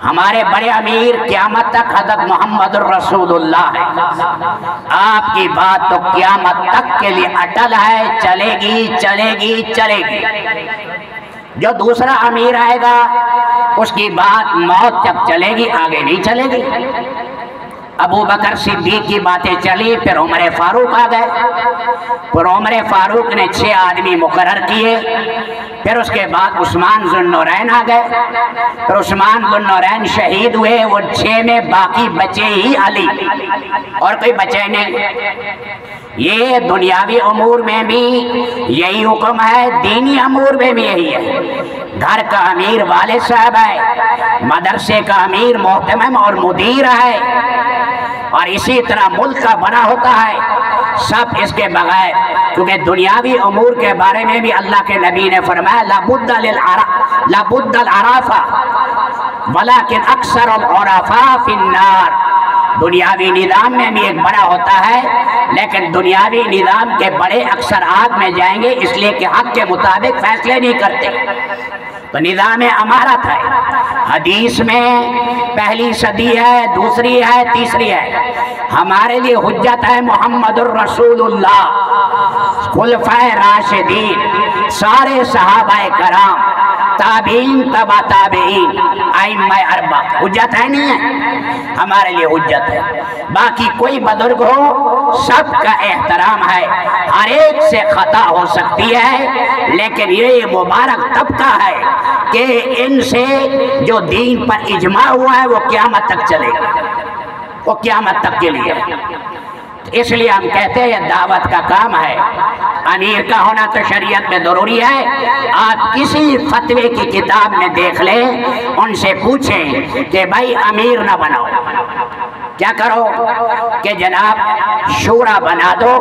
ہمارے بڑے امیر قیامت تک حضرت محمد الرسول اللہ ہے. آپ کی بات تو قیامت تک کے لیے اٹل ہے، چلے گی چلے گی چلے گی. جو دوسرا امیر آئے گا اس کی بات موت تک چلے گی، آگے نہیں چلے گی. ابو بکر صدیق کی باتیں چلی، پھر عمر فاروق آ گئے. پھر عمر فاروق نے 6 آدمی مقرر کیے. پھر اس کے بعد عثمان ذو النورین آ گئے. پھر عثمان ذو النورین شہید ہوئے. وہ 6 میں باقی بچے ہی علی، اور کوئی بچے نہیں. یہ دنیاوی امور میں بھی یہی حکم ہے، دینی امور میں بھی یہی ہے. گھر کا امیر والد صاحب ہے، مدرسے کا امیر محتمم اور مدیر ہے، اور اسی طرح ملک کا بنا ہوتا ہے. سب اس کے بغیر، کیونکہ دنیاوی امور کے بارے میں بھی اللہ کے نبی نے فرمایا لابد العرافہ ولیکن اکثر العرفاء فی النار. دنیاوی نظام میں بھی ایک بڑا ہوتا ہے، لیکن دنیاوی نظام کے بڑے اکثر آگ میں جائیں گے، اس لیے کہ حق کے مطابق فیصلے نہیں کرتے. تو نظام امارت ہے. حدیث میں پہلی صدی ہے، دوسری ہے، تیسری ہے. ہمارے لیے حجت ہے محمد الرسول اللہ، خلفائے راشدین، سارے صحابہ کرام، تابعین، تبع تابعین، ائمہ اربعہ. حجت ہے نہیں ہے؟ ہمارے لیے حجت ہے. باقی کوئی بزرگ ہو، سب کا احترام ہے. ہر ایک سے خطا ہو سکتی ہے، لیکن یہ مبارک طبقہ ہے کہ ان سے جو دین پر اجماع ہوا ہے وہ قیامت تک چلے گا، وہ قیامت تک کے لیے. اس لیے ہم کہتے ہیں یہ دعوت کا کام ہے. امیر کا ہونا تو شریعت میں ضروری ہے. آپ کسی فتوے کی کتاب میں دیکھ لیں، ان سے پوچھیں کہ بھائی امیر نہ بناؤ، کیا کرو کہ جناب شورا بنا دو.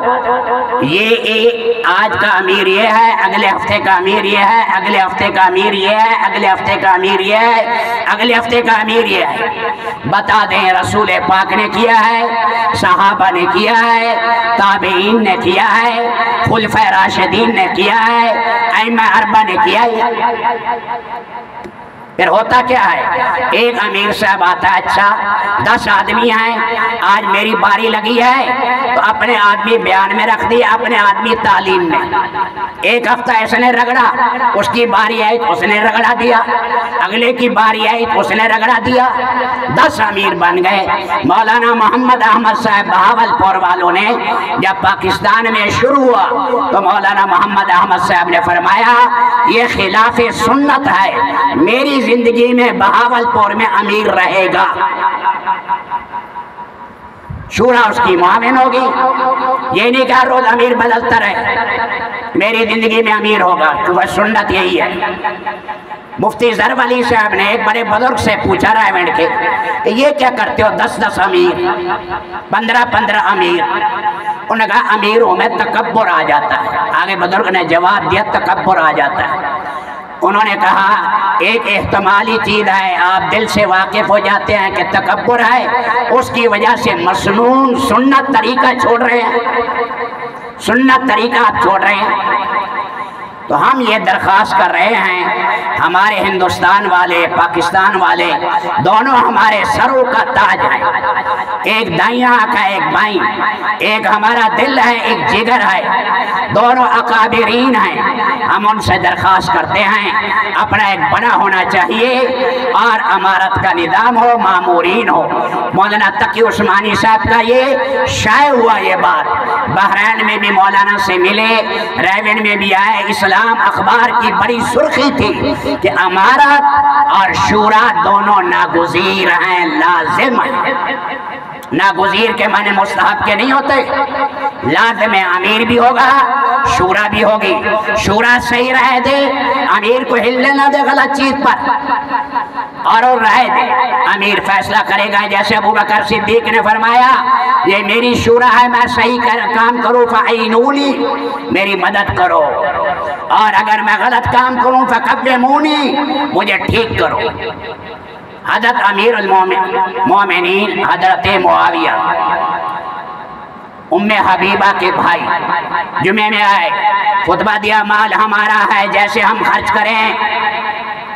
یہ آج کا امیر یہ ہے، اگلے ہفتے کا امیر یہ ہے، اگلے ہفتے کا امیر یہ ہے، اگلے ہفتے کا امیر یہ ہے، اگلے ہفتے کا امیر یہ ہے. بتا دیں رسول پاک نے کیا ہے، صحابہ نے کیا ہے، تابعین نے کیا ہے، خلفائے راشدین نے کیا ہے، ائمہ اربعہ نے کیا ہے. پھر ہوتا کیا ہے؟ ایک امیر صاحب آتا ہے، اچھا 10 آدمی ہیں، آج میری باری لگی ہے، تو اپنے آدمی بیان میں رکھ دیا، اپنے آدمی تعلیم میں. ایک ہفتہ اس نے رگڑا، اس کی باری آئی تو اس نے رگڑا دیا، اگلے کی باری آئی تو اس نے رگڑا دیا. 10 امیر بن گئے. مولانا محمد احمد صاحب بہاولپور والوں نے جب پاکستان میں شروع ہوا تو مولانا محمد احمد صاحب نے فرمایا یہ خلاف سنت ہے، میری زندگی میں بہاولپور میں امیر رہے گا. شورا اس کی معاون ہوگی. یہ نہیں کہ روز امیر بدلتا رہے، میری زندگی میں امیر ہوگا، کیونکہ سنت یہی ہے. مفتی ظرف علی صاحب نے ایک بڑے بزرگ سے پوچھا رائے کے کہ یہ کیا کرتے ہو، 10 امیر، 15 امیر. انہوں نے کہا امیروں میں تکبر آ جاتا ہے. آگے بزرگ نے جواب دیا تکبر آ جاتا ہے. انہوں نے کہا ایک احتمالی چیز ہے، آپ دل سے واقف ہو جاتے ہیں کہ تکبر ہے، اس کی وجہ سے مسنون سنت طریقہ چھوڑ رہے ہیں، سنت طریقہ آپ چھوڑ رہے ہیں. تو ہم یہ درخواست کر رہے ہیں، ہمارے ہندوستان والے، پاکستان والے دونوں ہمارے سروں کا تاج ہیں. ایک دائیں آنکھ ہے، ایک بائیں، ایک ہمارا دل ہے، ایک جگر ہے، دونوں اکابرین ہیں. ہم ان سے درخواست کرتے ہیں اپنا ایک بڑا ہونا چاہیے اور امارت کا نظام ہو، مامورین ہو. مولانا تقی عثمانی صاحب کا یہ شائع ہوا یہ بات، بحرین میں بھی مولانا سے ملے، ریون میں بھی آئے. اسلام اخبار کی بڑی سرخی تھی کہ امارت اور شورا دونوں ناگزیر ہیں، لازم ہیں. ناگزیر کے معنی مستحب کے نہیں ہوتے، لازم امیر بھی ہوگا، شورا بھی ہوگی. شورا صحیح رائے دے، امیر کو ہلنے نہ دے غلط چیز پر، اور رائے دے. امیر فیصلہ کرے گا، جیسے ابو بکر صدیق نے فرمایا یہ میری شورا ہے، میں صحیح کام کروں فعینونی، میری مدد کرو، اور اگر میں غلط کام کروں فقبمونی، مجھے ٹھیک کرو. حضرت امیر المومنین حضرت معاویہ ام حبیبہ کے بھائی جمعے میں آئے، خطبہ دیا، مال ہمارا ہے، جیسے ہم خرچ کریں